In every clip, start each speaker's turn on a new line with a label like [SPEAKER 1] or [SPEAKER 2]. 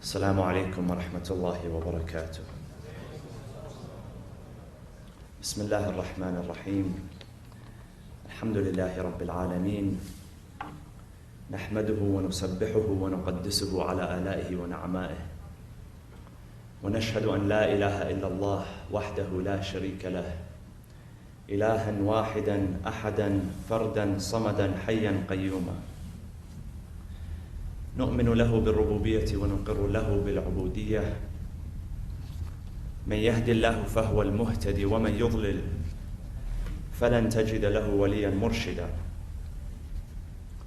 [SPEAKER 1] السلام عليكم ورحمة الله وبركاته. بسم الله الرحمن الرحيم. الحمد لله رب العالمين، نحمده ونسبحه ونقدسه على آلائه ونعمائه، ونشهد أن لا إله إلا الله وحده لا شريك له، إلها واحدا أحدا فردا صمدا حيا قيوما، نؤمن له بالربوبية ونقر له بالعبودية، من يهد الله فهو المهتدي ومن يضلل فلن تجد له وليا مرشدا،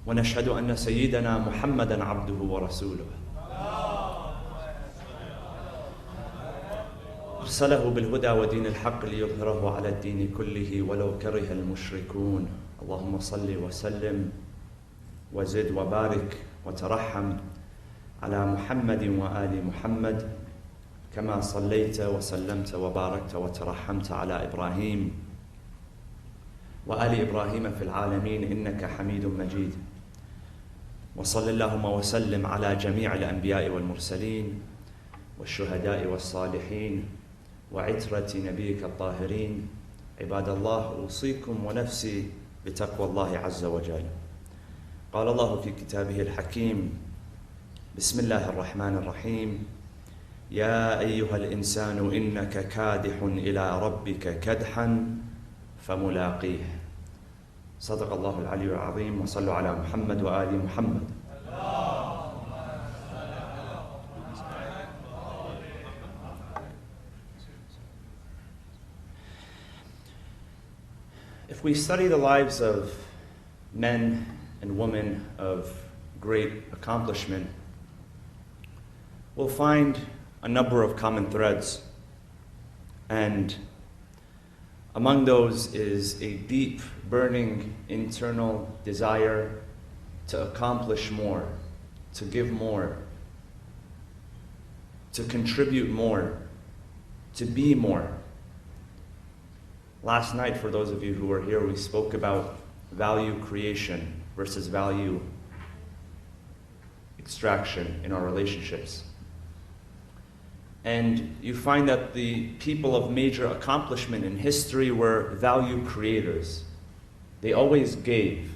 [SPEAKER 1] ونشهد أن سيدنا محمدا عبده ورسوله أرسله بالهدى ودين الحق ليظهره على الدين كله ولو كره المشركون. اللهم صل وسلم وزد وبارك وترحم على محمد وآل محمد كما صليت وسلمت وباركت وترحمت على إبراهيم وآل إبراهيم في العالمين إنك حميد مجيد. وصل اللهم وسلم على جميع الأنبياء والمرسلين والشهداء والصالحين وعترة نبيك الطاهرين. عباد الله، أوصيكم ونفسي بتقوى الله عز وجل. قال الله في كتابه الحكيم: بسم الله الرحمن الرحيم، يا أيها الإنسان إنك كادح إلى ربك كدحا فملاقيه. صدق الله العلي العظيم، وصلوا على محمد وآل محمد. If we study the lives of men and women of great accomplishment, we'll find a number of common threads. And among those is a deep, burning internal desire to accomplish more, to give more, to contribute more, to be more. Last night, for those of you who were here, we spoke about value creation versus value extraction in our relationships. And you find that the people of major accomplishment in history were value creators. They always gave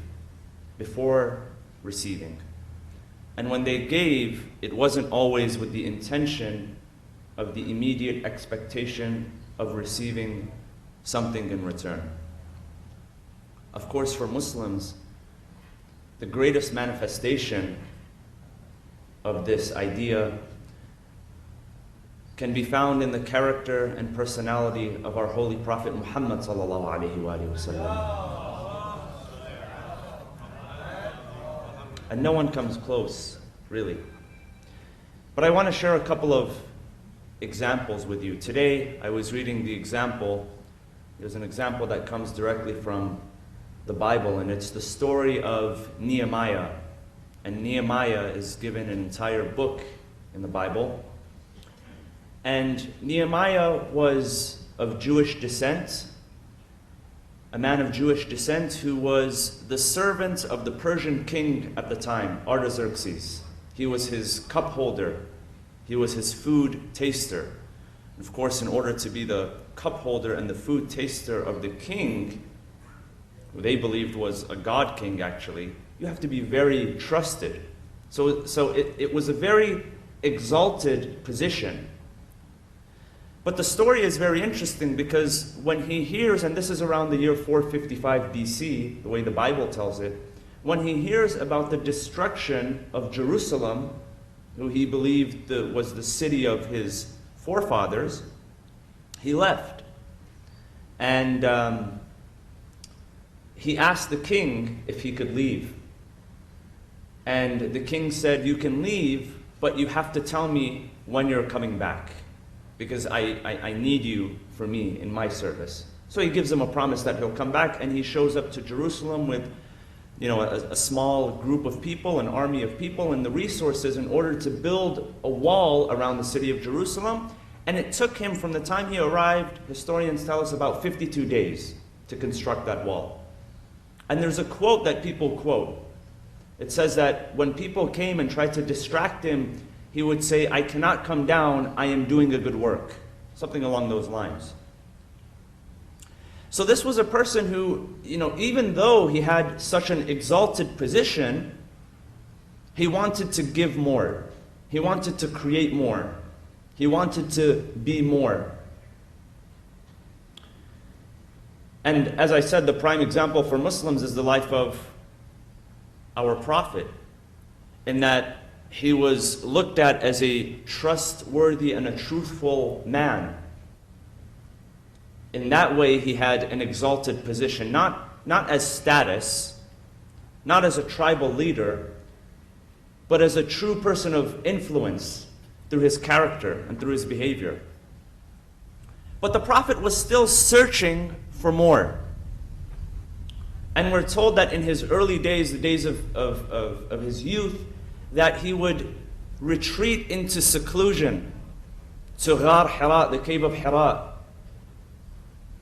[SPEAKER 1] before receiving. And when they gave, it wasn't always with the intention of the immediate expectation of receiving something in return. Of course, for Muslims, the greatest manifestation of this idea can be found in the character and personality of our holy Prophet Muhammad sallallahu alaihi wasallam. And no one comes close, really. But I want to share a couple of examples with you. Today, I was reading the example. There's an example that comes directly from the Bible, and it's the story of Nehemiah. And Nehemiah is given an entire book in the Bible. And Nehemiah was of Jewish descent, a man of Jewish descent who was the servant of the Persian king at the time, Artaxerxes. He was his cup holder. He was his food taster. And of course, in order to be the cup holder and the food taster of the king, who they believed was a god king actually, you have to be very trusted. So it was a very exalted position. But the story is very interesting because when he hears, and this is around the year 455 BC, the way the Bible tells it, when he hears about the destruction of Jerusalem, who he believed was the city of his forefathers, he left. And he asked the king if he could leave. And the king said, "You can leave, but you have to tell me when you're coming back, because I need you for me in my service." So he gives him a promise that he'll come back, and he shows up to Jerusalem with a small group of people, an army of people, and the resources in order to build a wall around the city of Jerusalem. And it took him, from the time he arrived, historians tell us, about 52 days to construct that wall. And there's a quote that people quote. It says that when people came and tried to distract him, he would say, I cannot come down, I am doing a good work. Something along those lines. So this was a person who, even though he had such an exalted position, he wanted to give more. He wanted to create more. He wanted to be more. And as I said, the prime example for Muslims is the life of our Prophet, in that he was looked at as a trustworthy and a truthful man. In that way, he had an exalted position, not as status, not as a tribal leader, but as a true person of influence through his character and through his behavior. But the Prophet was still searching for more. And we're told that in his early days, the days of his youth, that he would retreat into seclusion, to Ghar Hira, the cave of Hira.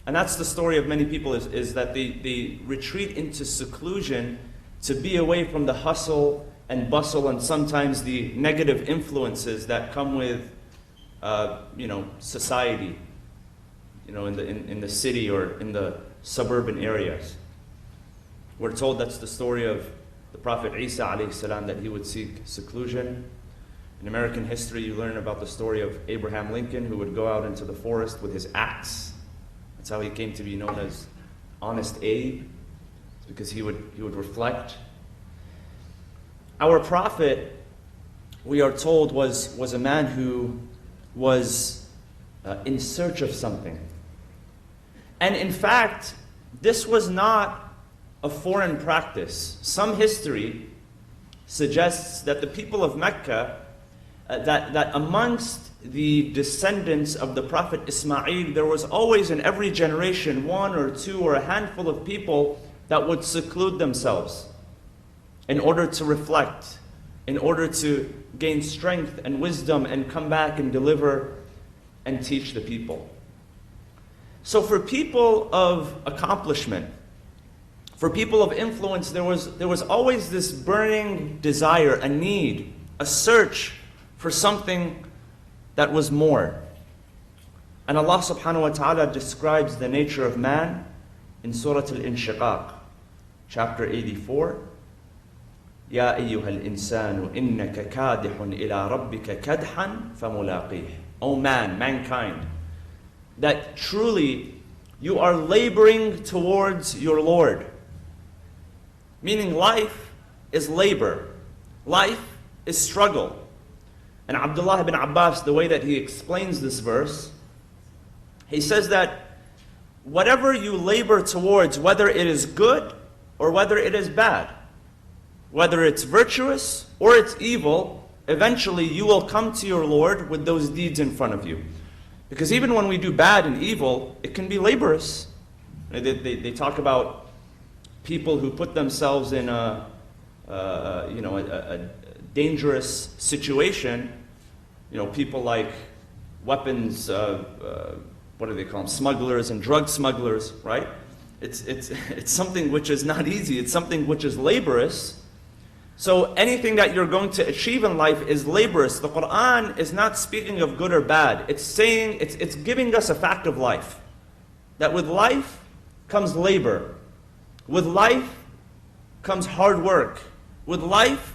[SPEAKER 1] And that's the story of many people, is that they retreat into seclusion to be away from the hustle and bustle and sometimes the negative influences that come with society, in the city or in the suburban areas. We're told that's the story of the Prophet Isa alayhi salam, that he would seek seclusion. In American history, you learn about the story of Abraham Lincoln, who would go out into the forest with his axe. That's how he came to be known as Honest Abe, because he would reflect. Our Prophet, we are told, was a man who was in search of something. And in fact, this was not a foreign practice. Some history suggests that the people of Mecca, that amongst the descendants of the Prophet Ismail, there was always in every generation one or two or a handful of people that would seclude themselves in order to reflect, in order to gain strength and wisdom and come back and deliver and teach the people. So for people of accomplishment, for people of influence, there was always this burning desire, a need, a search for something that was more. And Allah subhanahu wa ta'ala describes the nature of man in Surah Al-Inshiqaq, chapter 84. يَا أَيُّهَا الْإِنسَانُ إِنَّكَ كَادِحٌ إِلَىٰ رَبِّكَ كَدْحًا فَمُلَاقِيهِ. O man, mankind, that truly you are laboring towards your Lord. Meaning life is labor. Life is struggle. And Abdullah ibn Abbas, the way that he explains this verse, he says that whatever you labor towards, whether it is good or whether it is bad, whether it's virtuous or it's evil, eventually you will come to your Lord with those deeds in front of you. Because even when we do bad and evil, it can be laborious. They talk about people who put themselves in a dangerous situation. People like weapons, what do they call them? Smugglers and drug smugglers, right? It's something which is not easy. It's something which is laborious. So anything that you're going to achieve in life is laborious. The Quran is not speaking of good or bad. It's saying, it's giving us a fact of life. That with life comes labor. With life comes hard work. With life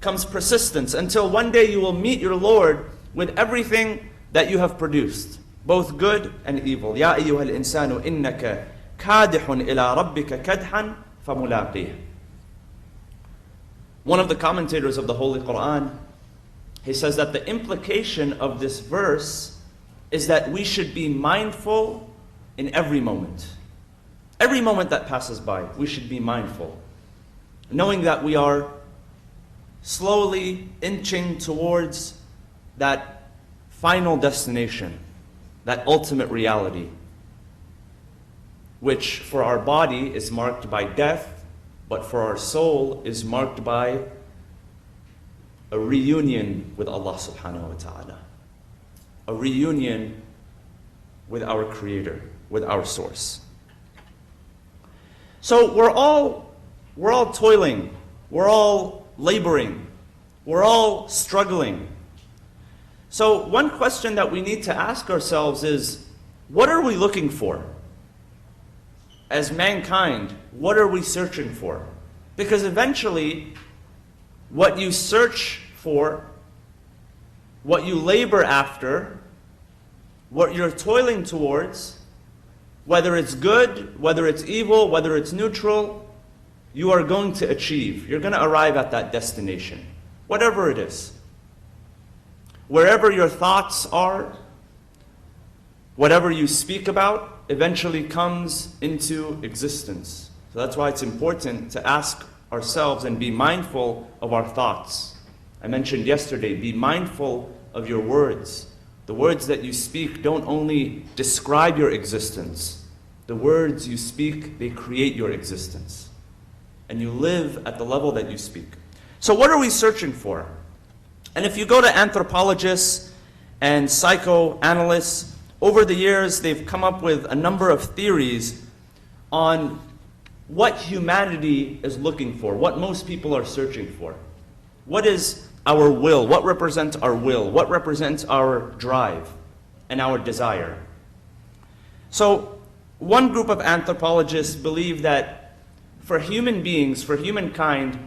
[SPEAKER 1] comes persistence, until one day you will meet your Lord with everything that you have produced, both good and evil. يَا أَيُّهَا الْإِنسَانُ إِنَّكَ كَادِحٌ إِلَىٰ رَبِّكَ كَدْحًا فَمُلَاقِيهِ. One of the commentators of the Holy Quran, he says that the implication of this verse is that we should be mindful in every moment. Every moment that passes by, we should be mindful, knowing that we are slowly inching towards that final destination, that ultimate reality, which for our body is marked by death, but for our soul is marked by a reunion with Allah subhanahu wa ta'ala. A reunion with our Creator, with our source. So we're all toiling, we're all laboring, we're all struggling. So one question that we need to ask ourselves is, what are we looking for? As mankind, what are we searching for? Because eventually, what you search for, what you labor after, what you're toiling towards, whether it's good, whether it's evil, whether it's neutral, you are going to achieve. You're going to arrive at that destination, whatever it is. Wherever your thoughts are, whatever you speak about, eventually comes into existence. So that's why it's important to ask ourselves and be mindful of our thoughts. I mentioned yesterday, be mindful of your words. The words that you speak don't only describe your existence. The words you speak, they create your existence. And you live at the level that you speak. So what are we searching for? And if you go to anthropologists and psychoanalysts, over the years they've come up with a number of theories on what humanity is looking for, what most people are searching for. What is our will? What represents our will? What represents our drive and our desire? So one group of anthropologists believe that for human beings, for humankind,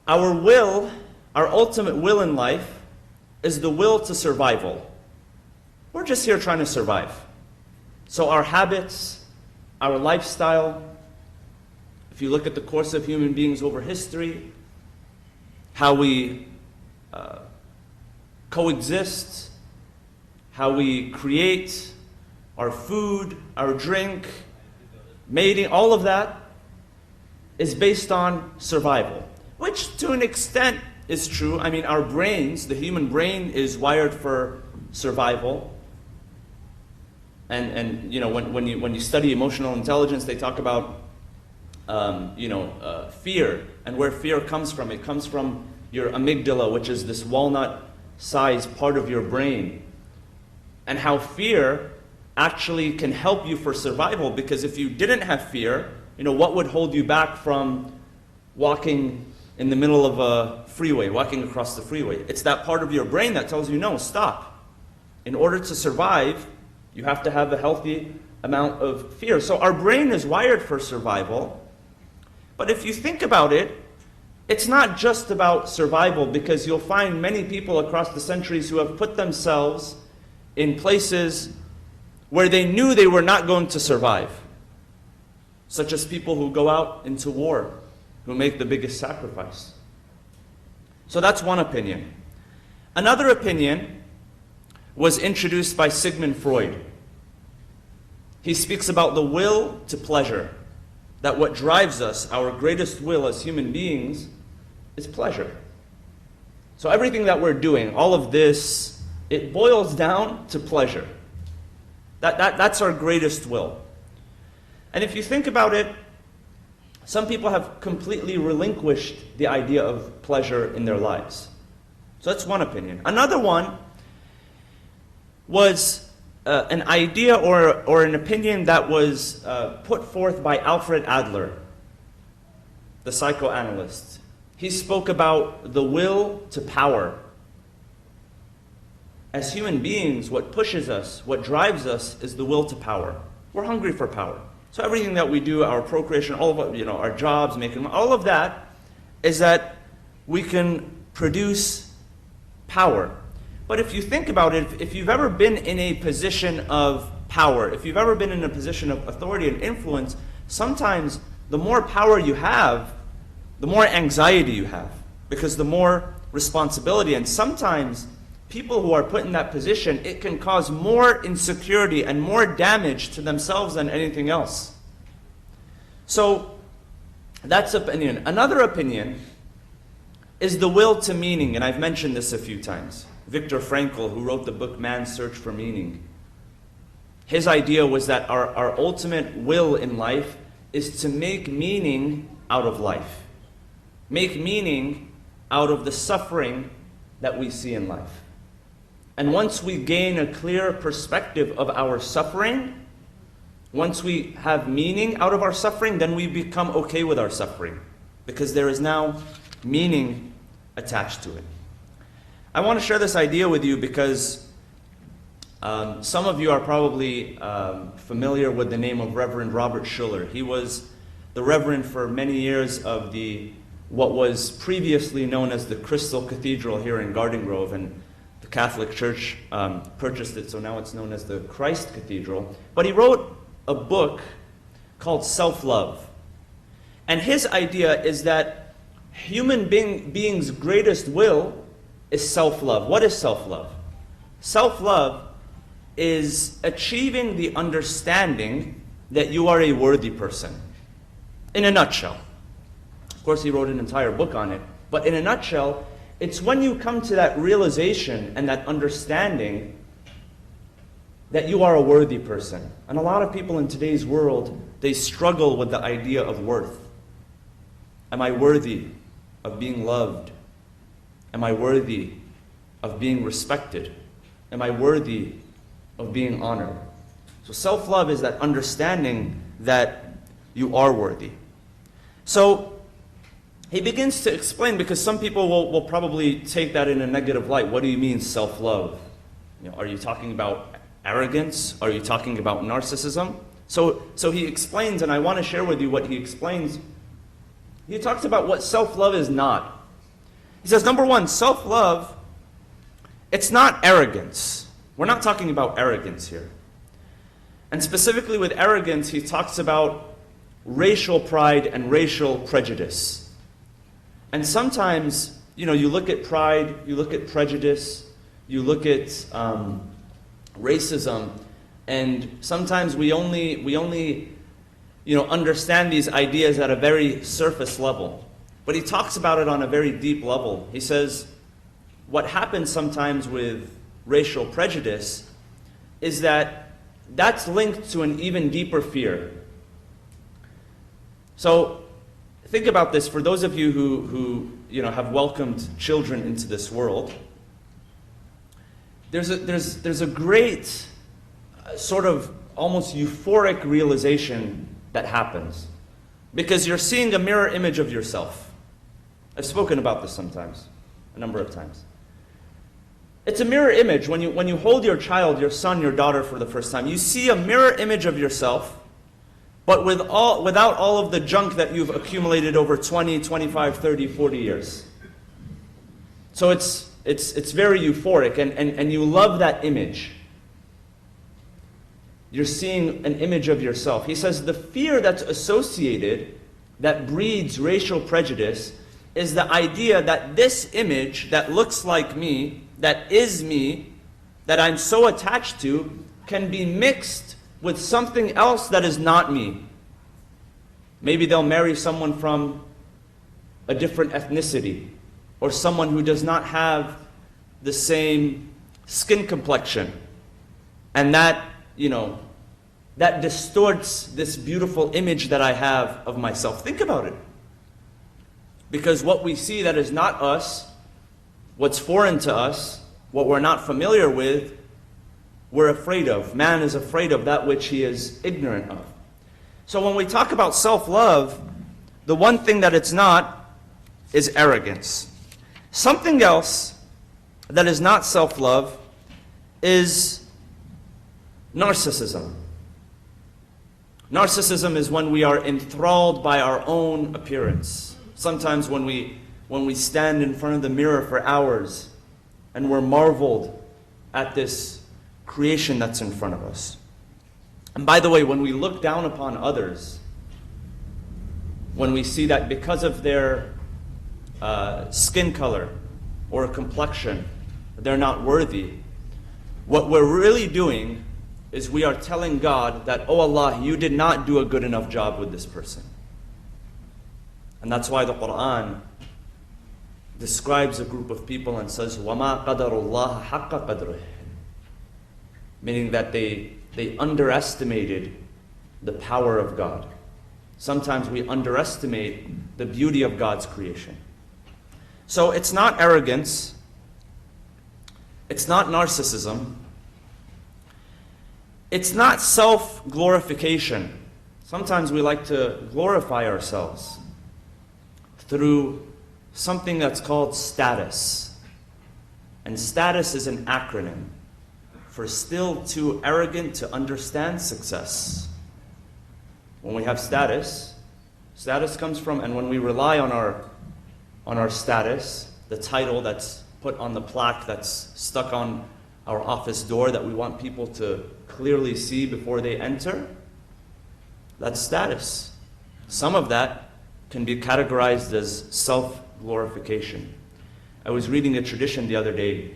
[SPEAKER 1] our will, our ultimate will in life, is the will to survival. We're just here trying to survive. So our habits, our lifestyle, if you look at the course of human beings over history, how we coexist, how we create our food, our drink, mating, all of that is based on survival, which to an extent is true. I mean, our brains, the human brain is wired for survival. And you know, when you study emotional intelligence, they talk about fear, and where fear comes from. It comes from your amygdala, which is this walnut-sized part of your brain, and how fear actually can help you for survival. Because if you didn't have fear, what would hold you back from walking in the middle of a freeway, walking across the freeway? It's that part of your brain that tells you, no, stop. In order to survive, you have to have a healthy amount of fear. So our brain is wired for survival. But if you think about it, it's not just about survival, because you'll find many people across the centuries who have put themselves in places where they knew they were not going to survive, such as people who go out into war, who make the biggest sacrifice. So that's one opinion. Another opinion was introduced by Sigmund Freud. He speaks about the will to pleasure, that what drives us, our greatest will as human beings, is pleasure. So everything that we're doing, all of this, it boils down to pleasure. That's our greatest will. And if you think about it, some people have completely relinquished the idea of pleasure in their lives. So that's one opinion. Another one was an idea or an opinion that was put forth by Alfred Adler, the psychoanalyst. He spoke about the will to power. As human beings, what pushes us, what drives us, is the will to power. We're hungry for power. So everything that we do, our procreation, all of it, our jobs, making all of that, is that we can produce power. But if you think about it, if you've ever been in a position of power, if you've ever been in a position of authority and influence, sometimes the more power you have, the more anxiety you have, because the more responsibility. And sometimes people who are put in that position, it can cause more insecurity and more damage to themselves than anything else. So that's opinion. Another opinion is the will to meaning, and I've mentioned this a few times. Viktor Frankl, who wrote the book Man's Search for Meaning, his idea was that our ultimate will in life is to make meaning out of life. Make meaning out of the suffering that we see in life. And once we gain a clear perspective of our suffering, once we have meaning out of our suffering, then we become okay with our suffering, because there is now meaning attached to it. I want to share this idea with you because some of you are probably familiar with the name of Reverend Robert Schuller. He was the Reverend for many years of what was previously known as the Crystal Cathedral here in Garden Grove, and the Catholic Church purchased it, so now it's known as the Christ Cathedral. But he wrote a book called Self-Love. And his idea is that human beings' greatest will is self-love. What is self-love? Self-love is achieving the understanding that you are a worthy person. In a nutshell. Of course, he wrote an entire book on it. But in a nutshell, it's when you come to that realization and that understanding that you are a worthy person. And a lot of people in today's world, they struggle with the idea of worth. Am I worthy of being loved? Am I worthy of being respected? Am I worthy of being honored? So self-love is that understanding that you are worthy. So he begins to explain, because some people will probably take that in a negative light. What do you mean self-love? Are you talking about arrogance? Are you talking about narcissism? So he explains, and I want to share with you what he explains. He talks about what self-love is not. He says, number one, self-love, it's not arrogance. We're not talking about arrogance here. And specifically with arrogance, he talks about racial pride and racial prejudice. And sometimes, you look at pride, you look at prejudice, you look at racism, and sometimes we only understand these ideas at a very surface level. But he talks about it on a very deep level. He says, what happens sometimes with racial prejudice is that's linked to an even deeper fear. So think about this. For those of you who have welcomed children into this world, there's a great sort of almost euphoric realization that happens, because you're seeing a mirror image of yourself. I've spoken about this sometimes, a number of times. It's a mirror image. When you hold your child, your son, your daughter for the first time, you see a mirror image of yourself, but without all of the junk that you've accumulated over 20, 25, 30, 40 years. So it's very euphoric, and you love that image. You're seeing an image of yourself. He says the fear that's associated, that breeds racial prejudice, is the idea that this image that looks like me, that is me, that I'm so attached to, can be mixed with something else that is not me. Maybe they'll marry someone from a different ethnicity, or someone who does not have the same skin complexion. And that distorts this beautiful image that I have of myself. Think about it. Because what we see that is not us, what's foreign to us, what we're not familiar with, we're afraid of. Man is afraid of that which he is ignorant of. So when we talk about self-love, the one thing that it's not is arrogance. Something else that is not self-love is narcissism. Narcissism is when we are enthralled by our own appearance. Sometimes when we stand in front of the mirror for hours and we're marveled at this creation that's in front of us. And by the way, when we look down upon others, when we see that because of their skin color or complexion, they're not worthy, what we're really doing is we are telling God that, oh Allah, you did not do a good enough job with this person. And that's why the Quran describes a group of people and says, وَمَا قَدَرُ اللَّهَ حَقَّ قَدْرِهِ, meaning that they underestimated the power of God. Sometimes we underestimate the beauty of God's creation. So it's not arrogance, it's not narcissism, it's not self-glorification. Sometimes we like to glorify ourselves through something that's called status. And status is an acronym for still too arrogant to understand success. When we have status, status comes from, and when we rely on our status, the title that's put on the plaque that's stuck on our office door that we want people to clearly see before they enter, that's status. Some of that can be categorized as self-glorification. I was reading a tradition the other day.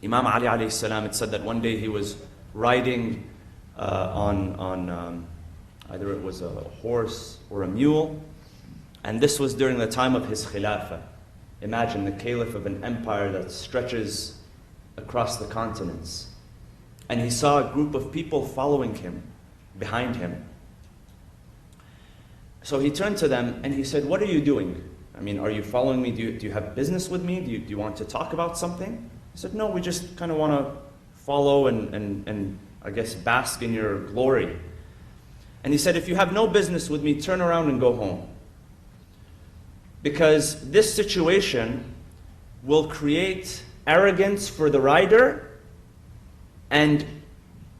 [SPEAKER 1] Imam Ali alayhi salam, it said that one day he was riding on either it was a horse or a mule, and this was during the time of his khilafah. Imagine the caliph of an empire that stretches across the continents. And he saw a group of people following him, behind him. So he turned to them and he said, "What are you doing? I mean, are you following me? Do you have business with me? Do you want to talk about something?" He said, "No, we just kind of want to follow and I guess bask in your glory." And he said, "If you have no business with me, turn around and go home. Because this situation will create arrogance for the rider, and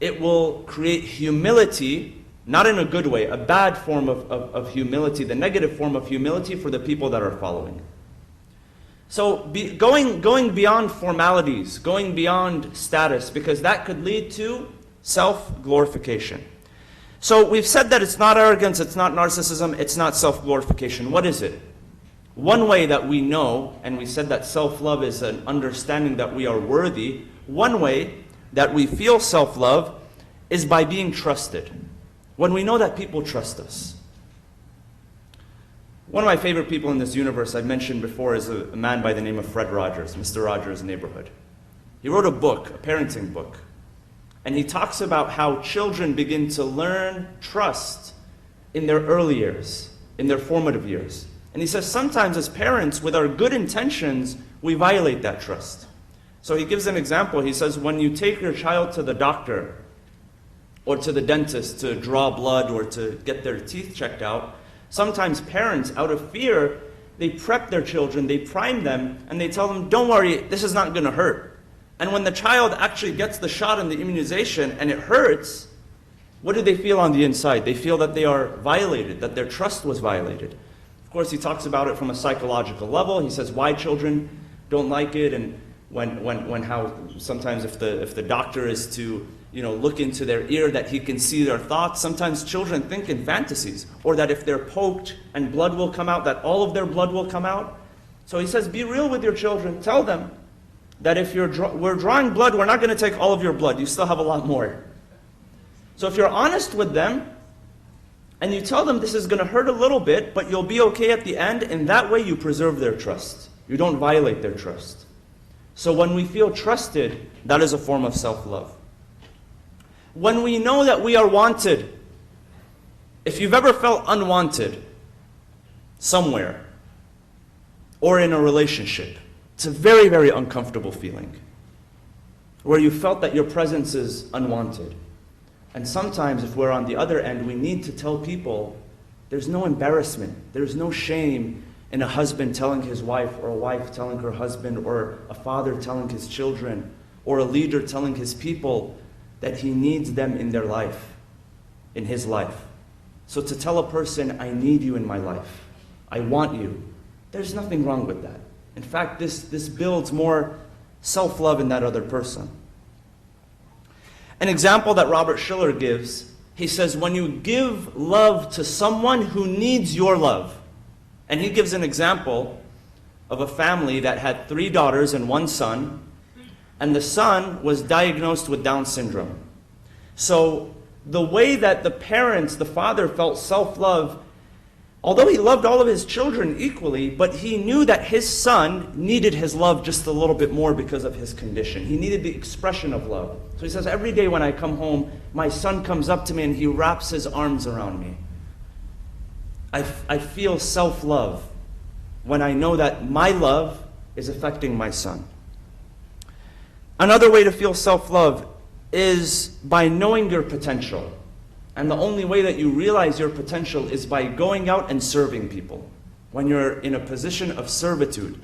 [SPEAKER 1] it will create humility, not in a good way, a bad form of humility, the negative form of humility for the people that are following." So going beyond formalities, going beyond status, because that could lead to self-glorification. So we've said that it's not arrogance, it's not narcissism, it's not self-glorification. What is it? One way that we know, and we said that self-love is an understanding that we are worthy, one way that we feel self-love is by being trusted. When we know that people trust us. One of my favorite people in this universe I've mentioned before is a man by the name of Fred Rogers, Mr. Rogers' Neighborhood. He wrote a book, a parenting book, and he talks about how children begin to learn trust in their early years, in their formative years. And he says sometimes as parents, with our good intentions, we violate that trust. So he gives an example. He says when you take your child to the doctor or to the dentist to draw blood or to get their teeth checked out, sometimes parents, out of fear, they prep their children, they prime them, and they tell them, "Don't worry, this is not going to hurt." And when the child actually gets the shot and the immunization and it hurts, what do they feel on the inside? They feel that they are violated, that their trust was violated. Of course, he talks about it from a psychological level. He says why children don't like it, and when how sometimes if the doctor is to look into their ear that he can see their thoughts. Sometimes children think in fantasies, or that if they're poked and blood will come out, that all of their blood will come out. So he says, be real with your children. Tell them that if we're drawing blood, we're not going to take all of your blood. You still have a lot more. So if you're honest with them, and you tell them this is going to hurt a little bit, but you'll be okay at the end, and that way you preserve their trust. You don't violate their trust. So when we feel trusted, that is a form of self-love. When we know that we are wanted, if you've ever felt unwanted somewhere or in a relationship, it's a very, very uncomfortable feeling where you felt that your presence is unwanted. And sometimes if we're on the other end, we need to tell people there's no embarrassment, there's no shame in a husband telling his wife, or a wife telling her husband, or a father telling his children, or a leader telling his people that he needs them in their life, in his life. So to tell a person, I need you in my life, I want you, there's nothing wrong with that. In fact, this builds more self-love in that other person. An example that Robert Schiller gives, he says, when you give love to someone who needs your love, and he gives an example of a family that had 3 daughters and 1 son, and the son was diagnosed with Down syndrome. So the way that the parents, the father felt self-love, although he loved all of his children equally, but he knew that his son needed his love just a little bit more because of his condition. He needed the expression of love. So he says, every day when I come home, my son comes up to me and he wraps his arms around me. I feel self-love when I know that my love is affecting my son. Another way to feel self-love is by knowing your potential. And the only way that you realize your potential is by going out and serving people. When you're in a position of servitude,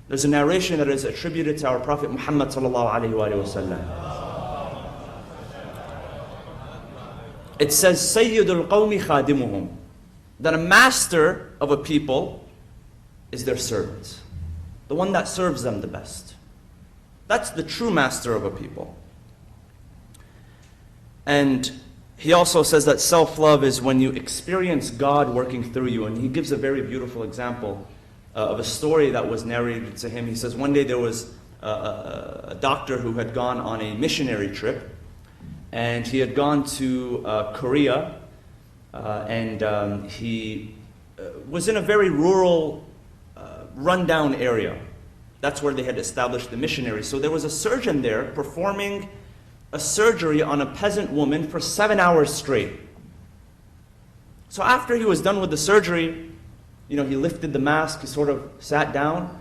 [SPEAKER 1] There's a narration that is attributed to our Prophet Muhammad sallallahu alaihi wasallam. It says, Sayyidul Qawmi Khadimuhum, that a master of a people is their servant, the one that serves them the best. That's the true master of a people. And he also says that self-love is when you experience God working through you. And he gives a very beautiful example of a story that was narrated to him. He says one day there was a doctor who had gone on a missionary trip, and he had gone to Korea, and he was in a very rural, rundown area. That's where they had established the missionary. So there was a surgeon there performing a surgery on a peasant woman for 7 hours straight. So after he was done with the surgery, he lifted the mask, he sort of sat down.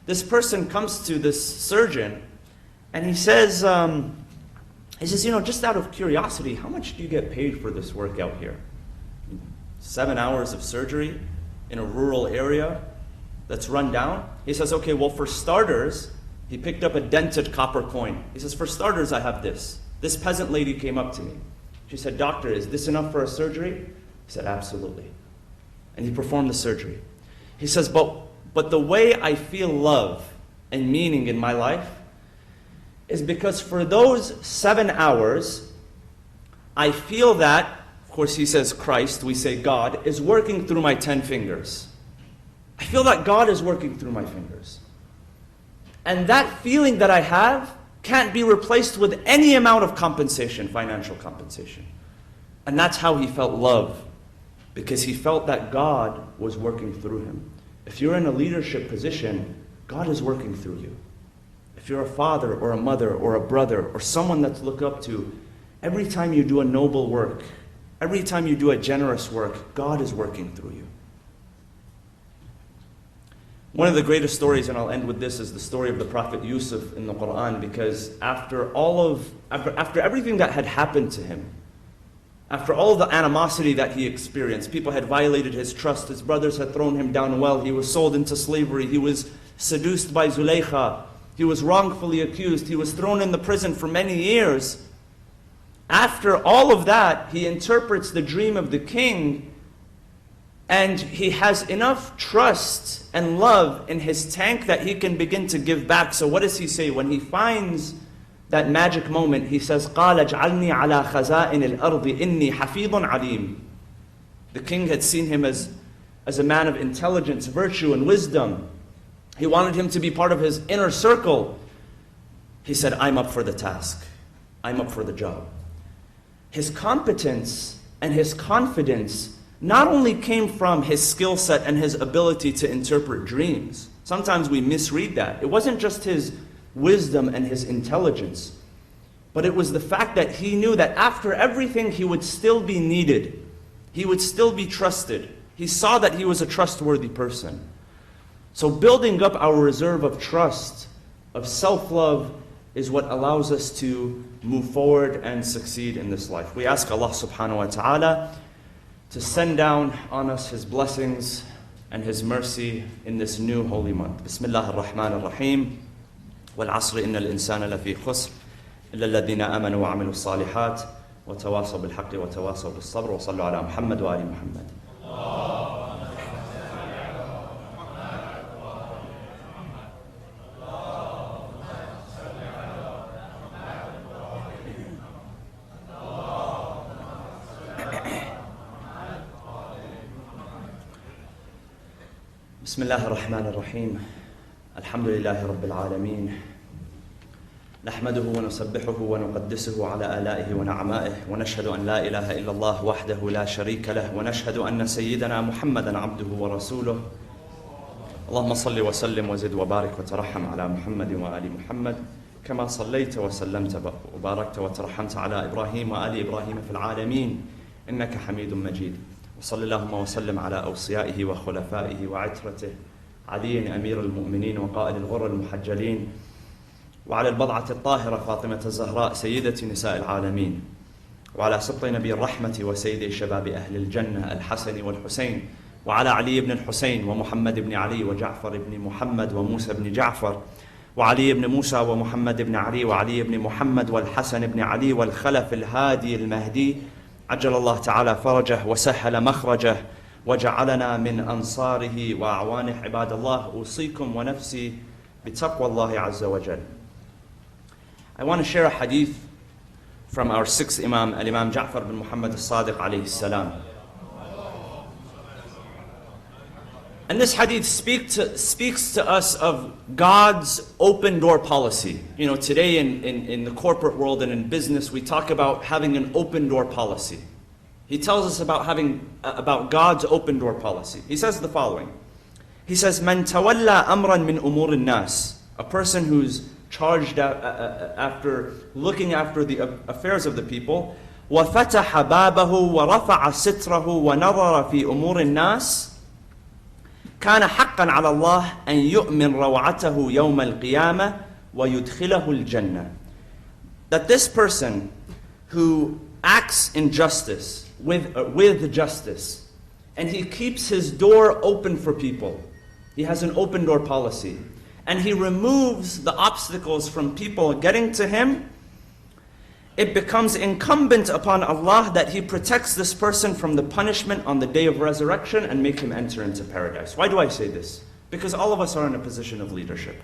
[SPEAKER 1] This person comes to this surgeon and he says, just out of curiosity, how much do you get paid for this work out here? 7 hours of surgery in a rural area that's run down? He says, okay, well, for starters, he picked up a dented copper coin. He says, for starters, I have this. This peasant lady came up to me. She said, doctor, is this enough for a surgery? He said, absolutely. And he performed the surgery. He says, but the way I feel love and meaning in my life is because for those 7 hours, I feel that, of course he says Christ, we say God, is working through my 10 fingers. I feel that God is working through my fingers. And that feeling that I have can't be replaced with any amount of compensation, financial compensation. And that's how he felt love, because he felt that God was working through him. If you're in a leadership position, God is working through you. If you're a father or a mother or a brother or someone that's looked up to, every time you do a noble work, every time you do a generous work, God is working through you. One of the greatest stories, and I'll end with this, is the story of the Prophet Yusuf in the Quran, because after everything that had happened to him, after all the animosity that he experienced, people had violated his trust, his brothers had thrown him down a well, he was sold into slavery, he was seduced by Zulaykha, he was wrongfully accused, he was thrown in the prison for many years. After all of that, he interprets the dream of the king, and he has enough trust and love in his tank that he can begin to give back. So what does he say? When he finds that magic moment, he says, قَالَ اجْعَلْنِي عَلَى خَزَائِنِ الْأَرْضِ إِنِّي حَفِيظٌ عَلِيمٌ. The king had seen him as a man of intelligence, virtue, and wisdom. He wanted him to be part of his inner circle. He said, I'm up for the task. I'm up for the job. His competence and his confidence not only came from his skill set and his ability to interpret dreams. Sometimes we misread that. It wasn't just his wisdom and his intelligence, but it was the fact that he knew that after everything he would still be needed. He would still be trusted. He saw that he was a trustworthy person. So building up our reserve of trust, of self-love, is what allows us to move forward and succeed in this life. We ask Allah subhanahu wa ta'ala to send down on us His blessings and His mercy in this new holy month. Bismillah ar-Rahman ar-Rahim. وَالْعَصْرِ إِنَّ الْإِنسَانَ لَفِي خُسْرٍ إِلَّا الَّذِينَ آمَنُوا وَعَمِلُوا الصَّالِحَاتِ وَتَوَاصَوْا بِالْحَقِّ وَتَوَاصَوْا بِالصَّبْرِ وَصَلُّوا عَلَى مُحَمَّدٍ وَآلِ مُحَمَّدٍ. بسم الله الرحمن الرحيم. الحمد لله رب العالمين. نحمده ونسبحه ونقدسه على آلائه ونعمائه، ونشهد أن لا إله إلا الله وحده لا شريك له، ونشهد أن سيدنا محمدا عبده ورسوله. اللهم صل وسلم وزد وبارك وترحم على محمد وآل محمد كما صليت وسلمت وباركت وترحمت على إبراهيم وآل إبراهيم في العالمين إنك حميد مجيد. وصلى اللهم وسلم على أوصيائه وخلفائه وعترته علي أمير المؤمنين وقائد الغر المحجلين، وعلى البضعة الطاهرة فاطمة الزهراء سيدة نساء العالمين، وعلى سبط نبي الرحمة وسيد شباب أهل الجنة الحسن والحسين وعلى علي بن الحسين ومحمد بن علي وجعفر بن محمد وموسى بن جعفر وعلي بن موسى ومحمد بن علي وعلي بن محمد والحسن بن علي والخلف الهادي المهدي عجل الله تعالى فرجه وسهل مخرجه وجعلنا من أنصاره وأعوانه. عباد الله, أوصيكم ونفسي بتقوى الله عز وجل. I want to share a hadith from our sixth Imam, Al-Imam Ja'far bin Muhammad al-Sadiq alayhi salam. And this hadith speaks to us of God's open door policy. You know, today in the corporate world and in business, we talk about having an open door policy. He tells us about God's open door policy. He says the following. He says, "Man tawalla amran min umur al-nas," a person who's charged after looking after the affairs of the people, وَفَتَحَ بَابَهُ وَرَفَعَ سِتْرَهُ وَنَظَرَ فِي أُمُورِ النَّاسِ كان حقا على الله أن يؤمن روعته يوم القيامة ويدخله الجنة. That this person who acts in justice, with justice, and he keeps his door open for people, he has an open door policy, and he removes the obstacles from people getting to him, it becomes incumbent upon Allah that He protects this person from the punishment on the day of resurrection and make him enter into paradise. Why do I say this? Because all of us are in a position of leadership.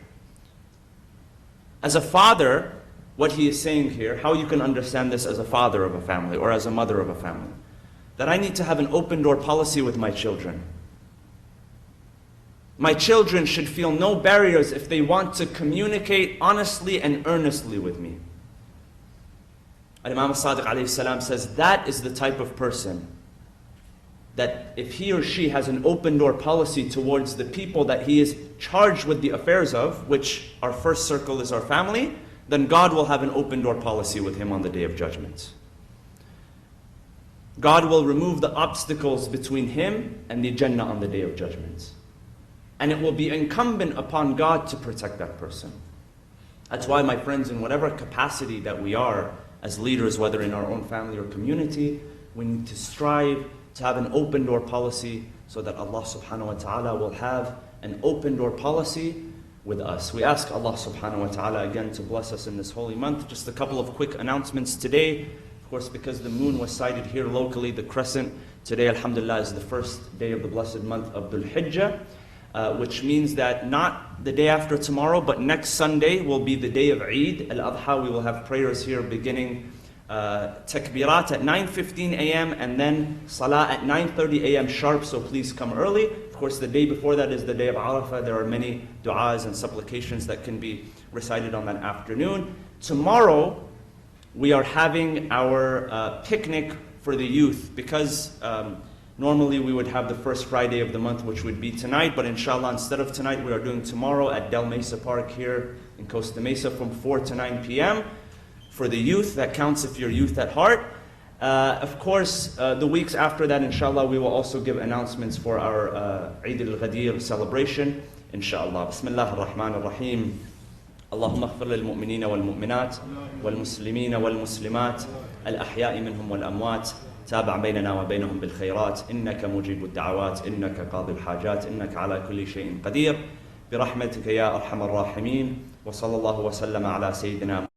[SPEAKER 1] As a father, what he is saying here, how you can understand this as a father of a family or as a mother of a family, that I need to have an open door policy with my children. My children should feel no barriers if they want to communicate honestly and earnestly with me. Imam al-Sadiq alayhi salam says that is the type of person that if he or she has an open door policy towards the people that he is charged with the affairs of, which our first circle is our family, then God will have an open door policy with him on the day of judgment. God will remove the obstacles between him and the Jannah on the day of judgment. And it will be incumbent upon God to protect that person. That's why, my friends, in whatever capacity that we are as leaders, whether in our own family or community, we need to strive to have an open door policy so that Allah subhanahu wa ta'ala will have an open door policy with us. We ask Allah subhanahu wa ta'ala again to bless us in this holy month. Just a couple of quick announcements today. Of course, because the moon was sighted here locally, the crescent, today alhamdulillah is the first day of the blessed month of Dhul Hijjah. Which means that not the day after tomorrow, but next Sunday will be the day of Eid al-Adha. We will have prayers here beginning takbirat at 9:15 a.m. and then salah at 9:30 a.m. sharp, so please come early. Of course, the day before that is the day of Arafah. There are many du'as and supplications that can be recited on that afternoon. Tomorrow, we are having our picnic for the youth, because normally we would have the first Friday of the month, which would be tonight, but inshallah, instead of tonight, we are doing tomorrow at Del Mesa Park here in Costa Mesa from 4 to 9 p.m. for the youth. That counts if you're youth at heart. Of course, the weeks after that, inshallah, we will also give announcements for our Eid al-Ghadir celebration, inshallah. Bismillah ar-Rahman ar-Rahim. اللهم اغفر للمؤمنين والمؤمنات والمسلمين والمسلمات الأحياء منهم والأموات تابع بيننا وبينهم بالخيرات إنك مجيب الدعوات إنك قاضي الحاجات إنك على كل شيء قدير برحمتك يا أرحم الراحمين وصلى الله وسلم على سيدنا